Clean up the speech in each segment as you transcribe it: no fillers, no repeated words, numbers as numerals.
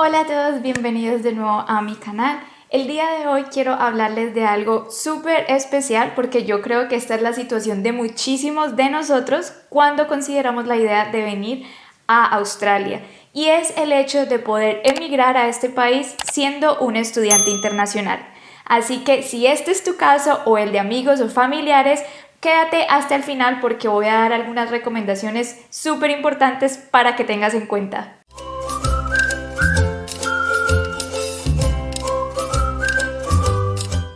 Hola a todos, bienvenidos de nuevo a mi canal. El día de hoy quiero hablarles de algo súper especial porque yo creo que esta es la situación de muchísimos de nosotros cuando consideramos la idea de venir a Australia, y es el hecho de poder emigrar a este país siendo un estudiante internacional. Así que si este es tu caso o el de amigos o familiares, quédate hasta el final porque voy a dar algunas recomendaciones súper importantes para que tengas en cuenta.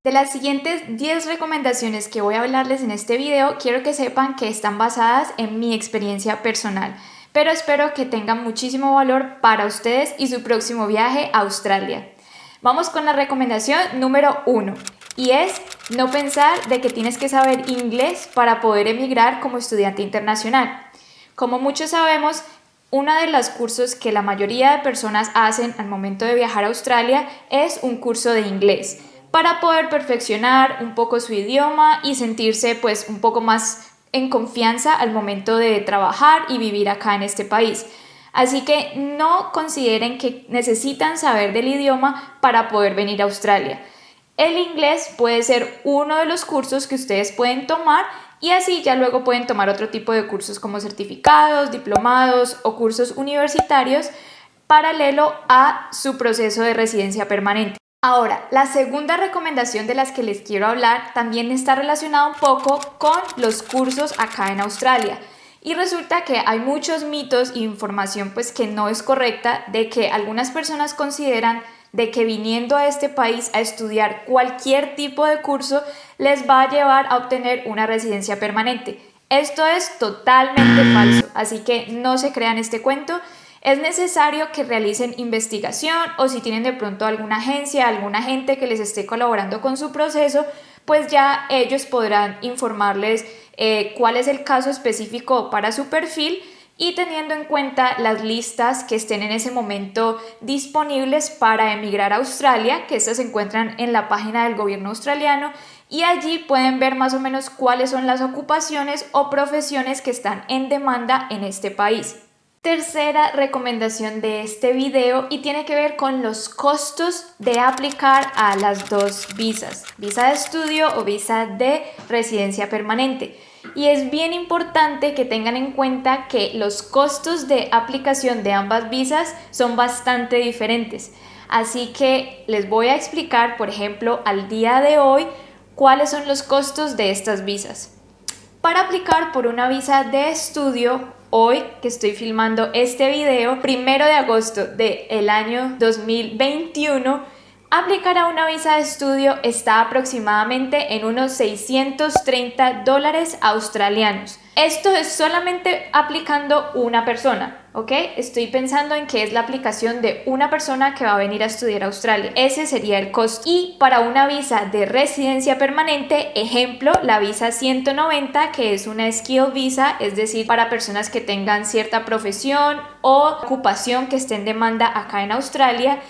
De las siguientes 10 recomendaciones que voy a hablarles en este video, quiero que sepan que están basadas en mi experiencia personal, pero espero que tengan muchísimo valor para ustedes y su próximo viaje a Australia. Vamos con la recomendación número 1, y es no pensar de que tienes que saber inglés para poder emigrar como estudiante internacional. Como muchos sabemos, uno de los cursos que la mayoría de personas hacen al momento de viajar a Australia es un curso de inglés, para poder perfeccionar un poco su idioma y sentirse pues un poco más en confianza al momento de trabajar y vivir acá en este país. Así que no consideren que necesitan saber del idioma para poder venir a Australia. El inglés puede ser uno de los cursos que ustedes pueden tomar, y así ya luego pueden tomar otro tipo de cursos como certificados, diplomados o cursos universitarios paralelo a su proceso de residencia permanente. Ahora, la segunda recomendación de las que les quiero hablar también está relacionada un poco con los cursos acá en Australia. Y resulta que hay muchos mitos e información pues que no es correcta, de que algunas personas consideran de que viniendo a este país a estudiar cualquier tipo de curso les va a llevar a obtener una residencia permanente. Esto es totalmente falso, así que no se crean este cuento. Es necesario que realicen investigación, o si tienen de pronto alguna agencia, algún agente que les esté colaborando con su proceso, pues ya ellos podrán informarles cuál es el caso específico para su perfil, y teniendo en cuenta las listas que estén en ese momento disponibles para emigrar a Australia, que estas se encuentran en la página del gobierno australiano, y allí pueden ver más o menos cuáles son las ocupaciones o profesiones que están en demanda en este país. Tercera recomendación de este video, y tiene que ver con los costos de aplicar a las dos visas, visa de estudio o visa de residencia permanente. Y es bien importante que tengan en cuenta que los costos de aplicación de ambas visas son bastante diferentes. Así que les voy a explicar, por ejemplo, al día de hoy, cuáles son los costos de estas visas. Para aplicar por una visa de estudio, hoy que estoy filmando este video, 1 de agosto del año 2021, aplicar a una visa de estudio está aproximadamente en unos $630 australianos. Esto es solamente aplicando una persona, ¿ok? Estoy pensando en que es la aplicación de una persona que va a venir a estudiar a Australia. Ese sería el costo. Y para una visa de residencia permanente, ejemplo, la visa 190, que es una skill visa, es decir, para personas que tengan cierta profesión o ocupación que esté en demanda acá en Australia,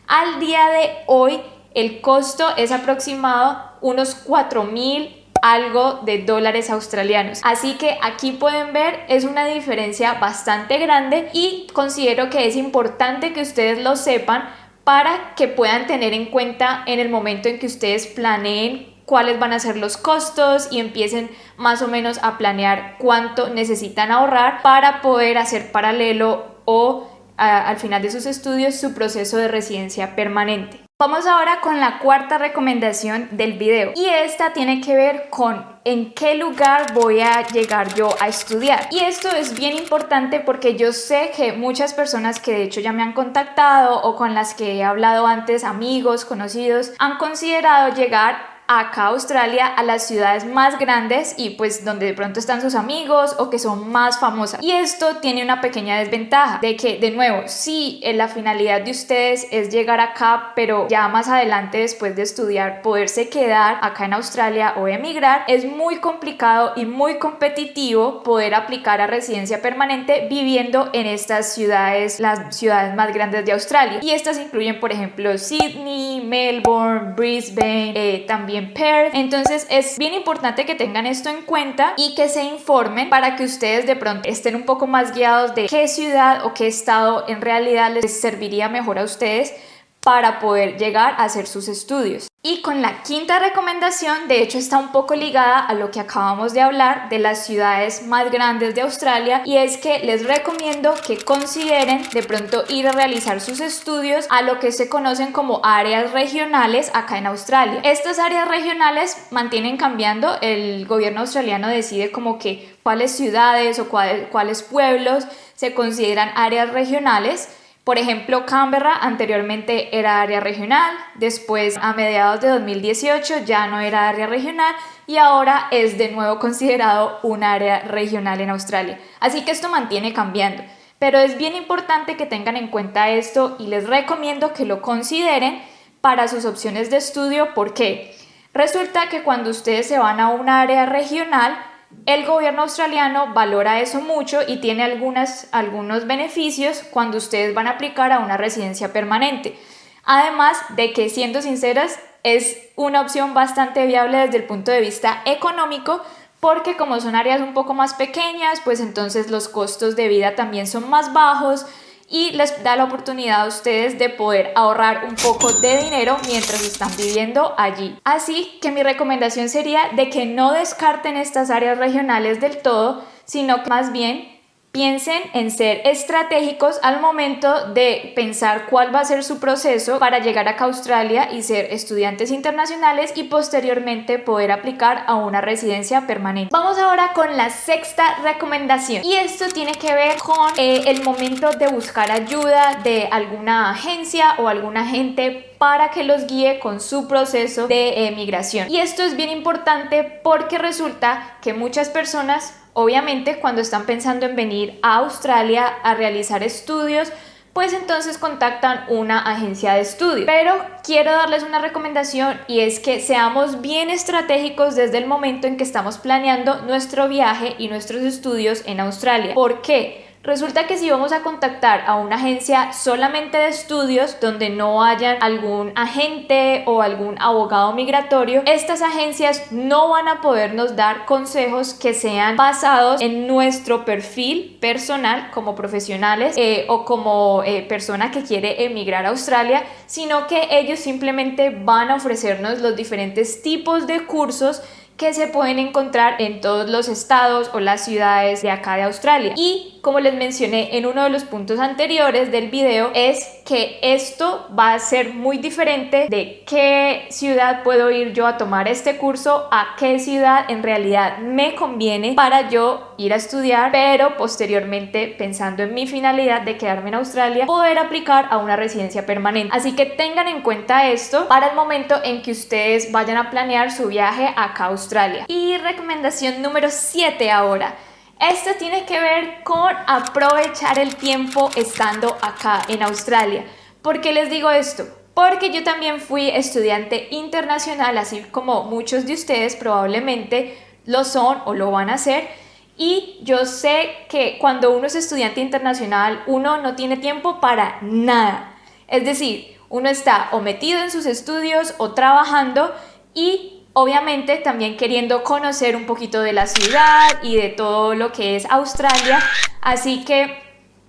al día de hoy el costo es aproximado unos 4,000 algo de dólares australianos. Así que aquí pueden ver, es una diferencia bastante grande, y considero que es importante que ustedes lo sepan para que puedan tener en cuenta en el momento en que ustedes planeen cuáles van a ser los costos y empiecen más o menos a planear cuánto necesitan ahorrar para poder hacer paralelo o al final de sus estudios su proceso de residencia permanente. Vamos ahora con la cuarta recomendación del video, y esta tiene que ver con en qué lugar voy a llegar yo a estudiar. Y esto es bien importante porque yo sé que muchas personas que de hecho ya me han contactado o con las que he hablado antes, amigos, conocidos, han considerado llegar acá a Australia a las ciudades más grandes y pues donde de pronto están sus amigos o que son más famosas. Y esto tiene una pequeña desventaja de que, de nuevo, sí, la finalidad de ustedes es llegar acá, pero ya más adelante, después de estudiar, poderse quedar acá en Australia o emigrar, es muy complicado y muy competitivo poder aplicar a residencia permanente viviendo en estas ciudades, las ciudades más grandes de Australia. Y estas incluyen, por ejemplo, Sydney, Melbourne, Brisbane, también también Perth. Entonces es bien importante que tengan esto en cuenta y que se informen para que ustedes de pronto estén un poco más guiados de qué ciudad o qué estado en realidad les serviría mejor a ustedes para poder llegar a hacer sus estudios. Y con la quinta recomendación, de hecho está un poco ligada a lo que acabamos de hablar de las ciudades más grandes de Australia, y es que les recomiendo que consideren de pronto ir a realizar sus estudios a lo que se conocen como áreas regionales acá en Australia. Estas áreas regionales mantienen cambiando, el gobierno australiano decide como que cuáles ciudades o cuáles pueblos se consideran áreas regionales. Por ejemplo, Canberra anteriormente era área regional, después a mediados de 2018 ya no era área regional y ahora es de nuevo considerado un área regional en Australia. Así que esto mantiene cambiando, pero es bien importante que tengan en cuenta esto y les recomiendo que lo consideren para sus opciones de estudio. ¿Por qué? Resulta que cuando ustedes se van a un área regional, el gobierno australiano valora eso mucho y tiene algunos beneficios cuando ustedes van a aplicar a una residencia permanente. Además de que, siendo sinceras, es una opción bastante viable desde el punto de vista económico, porque como son áreas un poco más pequeñas, pues entonces los costos de vida también son más bajos y les da la oportunidad a ustedes de poder ahorrar un poco de dinero mientras están viviendo allí. Así que mi recomendación sería de que no descarten estas áreas regionales del todo, sino que más bien piensen en ser estratégicos al momento de pensar cuál va a ser su proceso para llegar acá a Australia y ser estudiantes internacionales y posteriormente poder aplicar a una residencia permanente. Vamos ahora con la sexta recomendación, y esto tiene que ver con el momento de buscar ayuda de alguna agencia o algún agente para que los guíe con su proceso de migración. Y esto es bien importante porque resulta que muchas personas, obviamente, cuando están pensando en venir a Australia a realizar estudios, pues entonces contactan una agencia de estudio. Pero quiero darles una recomendación, y es que seamos bien estratégicos desde el momento en que estamos planeando nuestro viaje y nuestros estudios en Australia. ¿Por qué? Resulta que si vamos a contactar a una agencia solamente de estudios donde no haya algún agente o algún abogado migratorio, estas agencias no van a podernos dar consejos que sean basados en nuestro perfil personal como profesionales o como persona que quiere emigrar a Australia, sino que ellos simplemente van a ofrecernos los diferentes tipos de cursos que se pueden encontrar en todos los estados o las ciudades de acá de Australia. Y como les mencioné en uno de los puntos anteriores del video, es que esto va a ser muy diferente de qué ciudad puedo ir yo a tomar este curso a qué ciudad en realidad me conviene para yo ir a estudiar, pero posteriormente, pensando en mi finalidad de quedarme en Australia, poder aplicar a una residencia permanente. Así que tengan en cuenta esto para el momento en que ustedes vayan a planear su viaje acá a Australia. Y recomendación número 7 ahora. Esto tiene que ver con aprovechar el tiempo estando acá en Australia. ¿Por qué les digo esto? Porque yo también fui estudiante internacional, así como muchos de ustedes probablemente lo son o lo van a hacer. Y yo sé que cuando uno es estudiante internacional, uno no tiene tiempo para nada. Es decir, uno está o metido en sus estudios o trabajando y obviamente también queriendo conocer un poquito de la ciudad y de todo lo que es Australia. Así que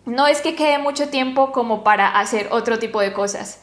no es que quede mucho tiempo como para hacer otro tipo de cosas.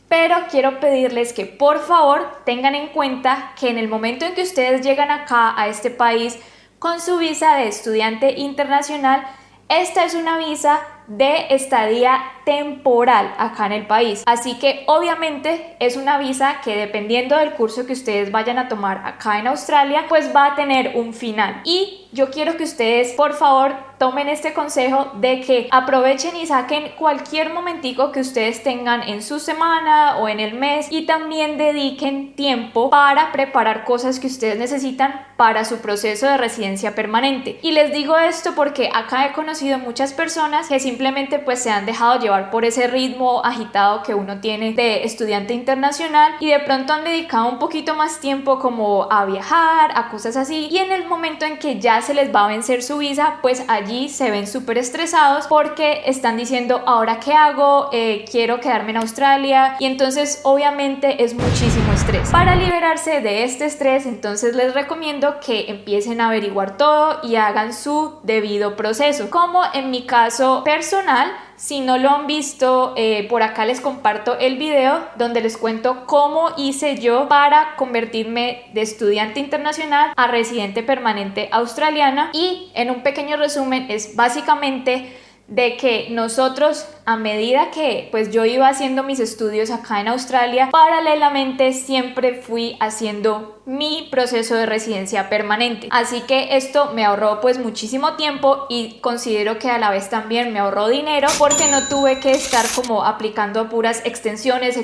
Pero quiero pedirles que por favor tengan en cuenta que en el momento en que ustedes llegan acá a este país con su visa de estudiante internacional, esta es una visa de estadía temporal acá en el país. Así que obviamente es una visa que, dependiendo del curso que ustedes vayan a tomar acá en Australia, pues va a tener un final. Y yo quiero que ustedes por favor tomen este consejo de que aprovechen y saquen cualquier momentico que ustedes tengan en su semana o en el mes, y también dediquen tiempo para preparar cosas que ustedes necesitan para su proceso de residencia permanente. Y les digo esto porque acá he conocido muchas personas que simplemente pues se han dejado llevar por ese ritmo agitado que uno tiene de estudiante internacional, y de pronto han dedicado un poquito más tiempo como a viajar, a cosas así, y en el momento en que ya se les va a vencer su visa, pues allí allí se ven súper estresados porque están diciendo, ¿ahora qué hago? Quiero quedarme en Australia, y entonces obviamente es muchísimo estrés. Para liberarse de este estrés, entonces les recomiendo que empiecen a averiguar todo y hagan su debido proceso. Como en mi caso personal, si no lo han visto, por acá les comparto el video donde les cuento cómo hice yo para convertirme de estudiante internacional a residente permanente australiana, y en un pequeño resumen es básicamente de que nosotros, a medida que pues yo iba haciendo mis estudios acá en Australia, paralelamente siempre fui haciendo mi proceso de residencia permanente. Así que esto me ahorró pues muchísimo tiempo, y considero que a la vez también me ahorró dinero porque no tuve que estar como aplicando a puras extensiones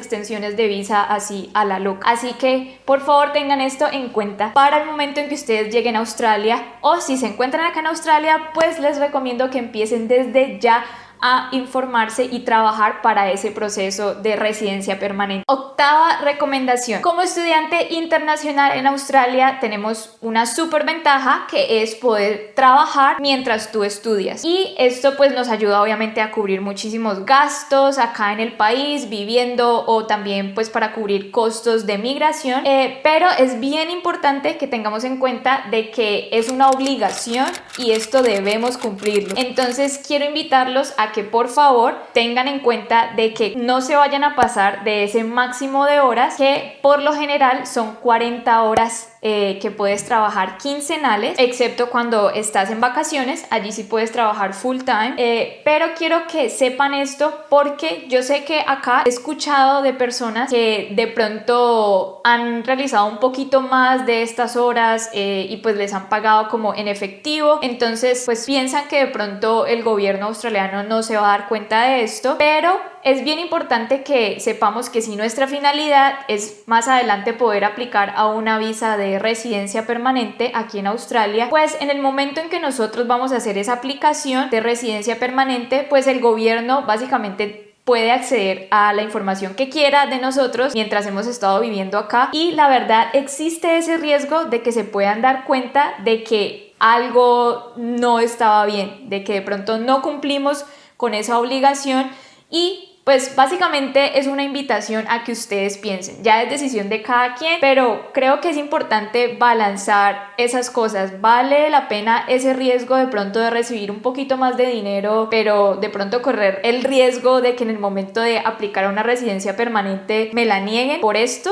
de visa así a la loca. Así que por favor tengan esto en cuenta para el momento en que ustedes lleguen a Australia, o si se encuentran acá en Australia, pues les recomiendo que empiecen desde ya a informarse y trabajar para ese proceso de residencia permanente. Octava recomendación: como estudiante internacional en Australia tenemos una súper ventaja, que es poder trabajar mientras tú estudias, y esto pues nos ayuda obviamente a cubrir muchísimos gastos acá en el país viviendo, o también pues para cubrir costos de migración, pero es bien importante que tengamos en cuenta de que es una obligación y esto debemos cumplirlo. Entonces quiero invitarlos a que por favor tengan en cuenta de que no se vayan a pasar de ese máximo de horas, que por lo general son 40 horas que puedes trabajar quincenales, excepto cuando estás en vacaciones, allí sí puedes trabajar full time, pero quiero que sepan esto porque yo sé que acá he escuchado de personas que de pronto han realizado un poquito más de estas horas, y pues les han pagado como en efectivo, entonces pues piensan que de pronto el gobierno australiano no se va a dar cuenta de esto, pero es bien importante que sepamos que si nuestra finalidad es más adelante poder aplicar a una visa de residencia permanente aquí en Australia, pues en el momento en que nosotros vamos a hacer esa aplicación de residencia permanente, pues el gobierno básicamente puede acceder a la información que quiera de nosotros mientras hemos estado viviendo acá, y la verdad existe ese riesgo de que se puedan dar cuenta de que algo no estaba bien, de que de pronto no cumplimos con esa obligación, y pues básicamente es una invitación a que ustedes piensen, ya es decisión de cada quien, pero creo que es importante balanzar esas cosas. Vale la pena ese riesgo de pronto de recibir un poquito más de dinero, pero de pronto correr el riesgo de que en el momento de aplicar a una residencia permanente me la nieguen por esto.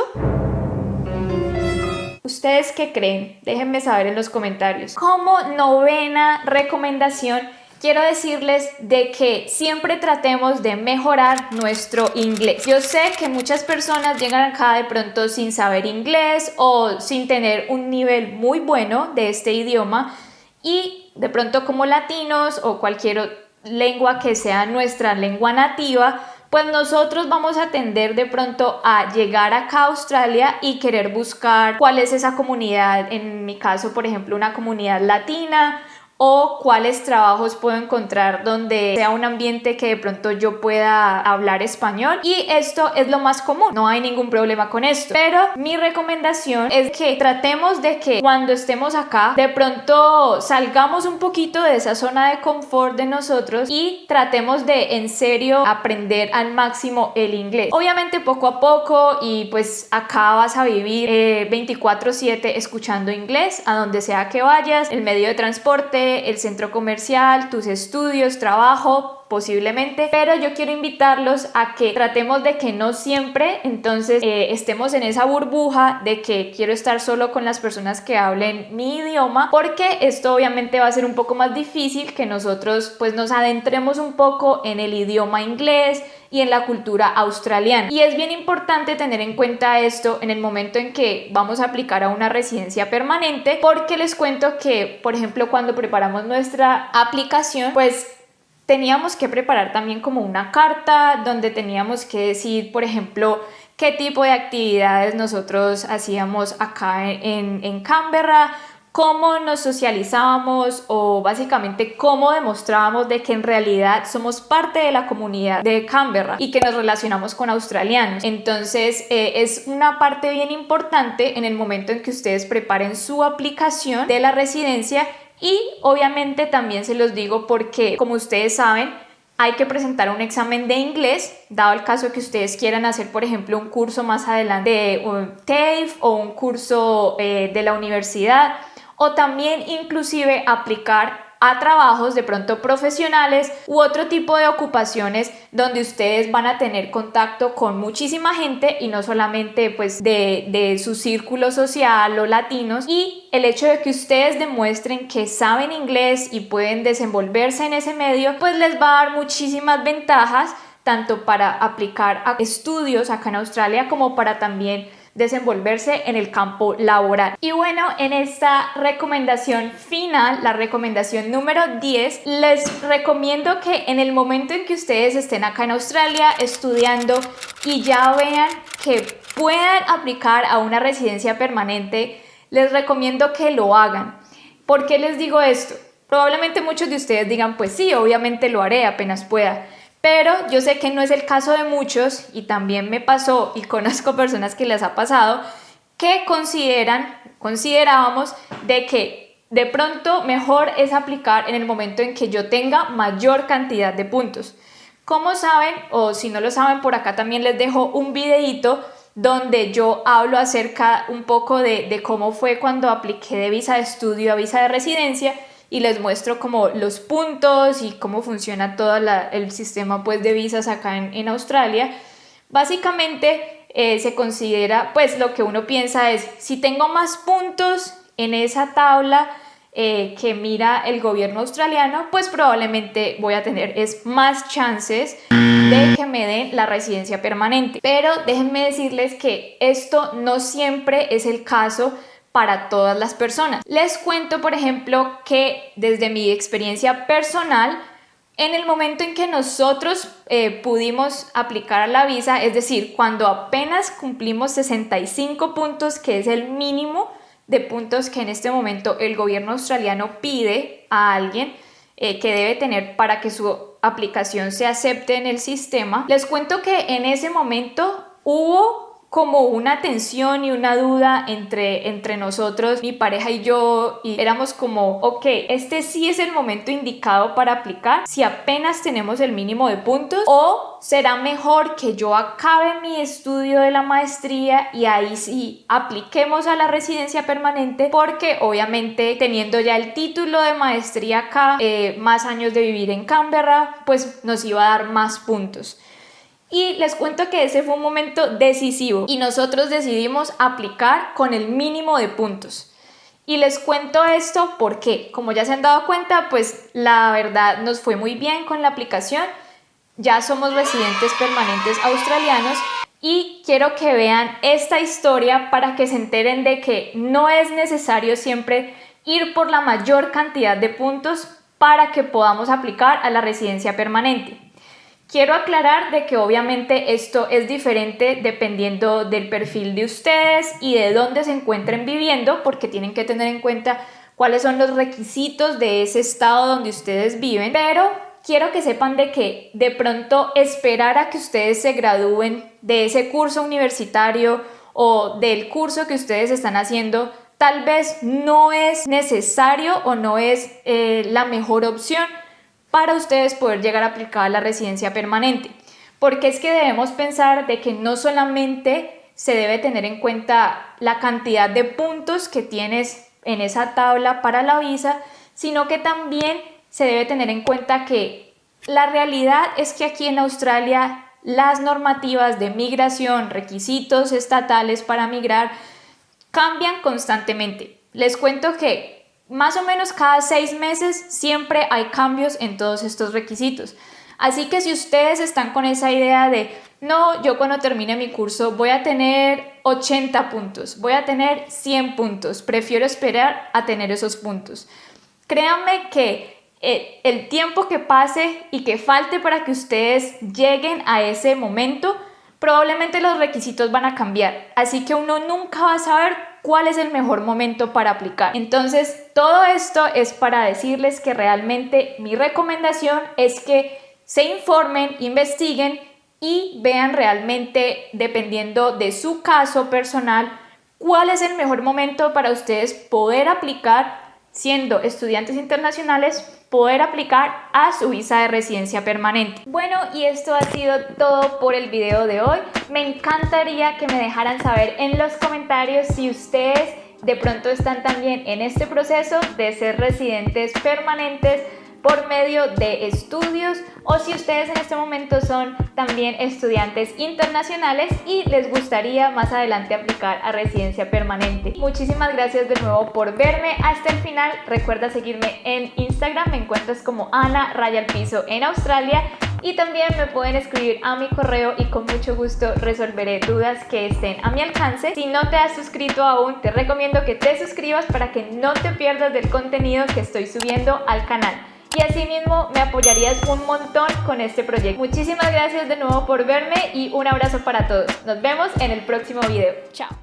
¿Ustedes qué creen? Déjenme saber en los comentarios. Como novena recomendación, quiero decirles de que siempre tratemos de mejorar nuestro inglés. Yo sé que muchas personas llegan acá de pronto sin saber inglés o sin tener un nivel muy bueno de este idioma, y de pronto como latinos o cualquier lengua que sea nuestra lengua nativa, pues nosotros vamos a tender de pronto a llegar acá a Australia y querer buscar cuál es esa comunidad, en mi caso por ejemplo una comunidad latina, o cuáles trabajos puedo encontrar donde sea un ambiente que de pronto yo pueda hablar español, y esto es lo más común, no hay ningún problema con esto, pero mi recomendación es que tratemos de que cuando estemos acá de pronto salgamos un poquito de esa zona de confort de nosotros y tratemos de en serio aprender al máximo el inglés, obviamente poco a poco, y pues acá vas a vivir 24/7 escuchando inglés a donde sea que vayas, el medio de transporte, el centro comercial, tus estudios, trabajo, posiblemente, pero yo quiero invitarlos a que tratemos de que no siempre entonces estemos en esa burbuja de que quiero estar solo con las personas que hablen mi idioma, porque esto obviamente va a ser un poco más difícil que nosotros pues nos adentremos un poco en el idioma inglés y en la cultura australiana. Y es bien importante tener en cuenta esto en el momento en que vamos a aplicar a una residencia permanente, porque les cuento que, por ejemplo, cuando preparamos nuestra aplicación, pues teníamos que preparar también como una carta donde teníamos que decir, por ejemplo, qué tipo de actividades nosotros hacíamos acá en Canberra, cómo nos socializábamos, o básicamente cómo demostrábamos de que en realidad somos parte de la comunidad de Canberra y que nos relacionamos con australianos. Entonces es una parte bien importante en el momento en que ustedes preparen su aplicación de la residencia, Y obviamente también se los digo porque, como ustedes saben, hay que presentar un examen de inglés, dado el caso que ustedes quieran hacer, por ejemplo, un curso más adelante de un TAFE o un curso de la universidad, o también inclusive aplicar a trabajos de pronto profesionales u otro tipo de ocupaciones donde ustedes van a tener contacto con muchísima gente y no solamente pues de su círculo social o latinos, y el hecho de que ustedes demuestren que saben inglés y pueden desenvolverse en ese medio pues les va a dar muchísimas ventajas tanto para aplicar a estudios acá en Australia como para también desenvolverse en el campo laboral. Y bueno, en esta recomendación final, la recomendación número 10, les recomiendo que en el momento en que ustedes estén acá en Australia estudiando y ya vean que puedan aplicar a una residencia permanente, les recomiendo que lo hagan. ¿Por qué les digo esto? Probablemente muchos de ustedes digan, pues sí, obviamente lo haré apenas pueda. Pero yo sé que no es el caso de muchos, y también me pasó y conozco personas que les ha pasado, que considerábamos de que de pronto mejor es aplicar en el momento en que yo tenga mayor cantidad de puntos. Como saben, o si no lo saben, por acá también les dejo un videito donde yo hablo acerca un poco de cómo fue cuando apliqué de visa de estudio a visa de residencia, y les muestro como los puntos y cómo funciona todo el sistema pues de visas acá en Australia. Básicamente se considera, pues lo que uno piensa es, si tengo más puntos en esa tabla que mira el gobierno australiano, pues probablemente voy a tener más chances de que me den la residencia permanente. Pero déjenme decirles que esto no siempre es el caso para todas las personas. Les cuento, por ejemplo, que desde mi experiencia personal, en el momento en que nosotros pudimos aplicar a la visa, es decir, cuando apenas cumplimos 65 puntos, que es el mínimo de puntos que en este momento el gobierno australiano pide a alguien que debe tener para que su aplicación se acepte en el sistema, les cuento que en ese momento hubo como una tensión y una duda entre nosotros, mi pareja y yo, y éramos como, ok, este sí es el momento indicado para aplicar si apenas tenemos el mínimo de puntos, o será mejor que yo acabe mi estudio de la maestría y ahí sí apliquemos a la residencia permanente, porque obviamente teniendo ya el título de maestría acá, más años de vivir en Canberra, pues nos iba a dar más puntos. Y les cuento que ese fue un momento decisivo y nosotros decidimos aplicar con el mínimo de puntos. Y les cuento esto porque, como ya se han dado cuenta, pues la verdad nos fue muy bien con la aplicación. Ya somos residentes permanentes australianos y quiero que vean esta historia para que se enteren de que no es necesario siempre ir por la mayor cantidad de puntos para que podamos aplicar a la residencia permanente. Quiero aclarar de que obviamente esto es diferente dependiendo del perfil de ustedes y de dónde se encuentren viviendo, porque tienen que tener en cuenta cuáles son los requisitos de ese estado donde ustedes viven, pero quiero que sepan de que de pronto esperar a que ustedes se gradúen de ese curso universitario o del curso que ustedes están haciendo tal vez no es necesario o no es la mejor opción para ustedes poder llegar a aplicar la residencia permanente, porque es que debemos pensar de que no solamente se debe tener en cuenta la cantidad de puntos que tienes en esa tabla para la visa, sino que también se debe tener en cuenta que la realidad es que aquí en Australia las normativas de migración, requisitos estatales para migrar cambian constantemente. Les cuento que más o menos cada 6 meses siempre hay cambios en todos estos requisitos. Así que si ustedes están con esa idea de, no, yo cuando termine mi curso voy a tener 80 puntos, voy a tener 100 puntos, prefiero esperar a tener esos puntos. Créanme que el tiempo que pase y que falte para que ustedes lleguen a ese momento, probablemente los requisitos van a cambiar. Así que uno nunca va a saber cuál es el mejor momento para aplicar. Entonces, todo esto es para decirles que realmente mi recomendación es que se informen, investiguen y vean realmente, dependiendo de su caso personal, cuál es el mejor momento para ustedes poder aplicar siendo estudiantes internacionales, poder aplicar a su visa de residencia permanente. Bueno, y esto ha sido todo por el video de hoy. Me encantaría que me dejaran saber en los comentarios si ustedes de pronto están también en este proceso de ser residentes permanentes por medio de estudios, o si ustedes en este momento son también estudiantes internacionales y les gustaría más adelante aplicar a residencia permanente. Muchísimas gracias de nuevo por verme hasta el final. Recuerda seguirme en Instagram, me encuentras como Ana_piso en Australia, y también me pueden escribir a mi correo y con mucho gusto resolveré dudas que estén a mi alcance. Si no te has suscrito aún, te recomiendo que te suscribas para que no te pierdas del contenido que estoy subiendo al canal. Y asimismo me apoyarías un montón con este proyecto. Muchísimas gracias de nuevo por verme y un abrazo para todos. Nos vemos en el próximo video. Chao.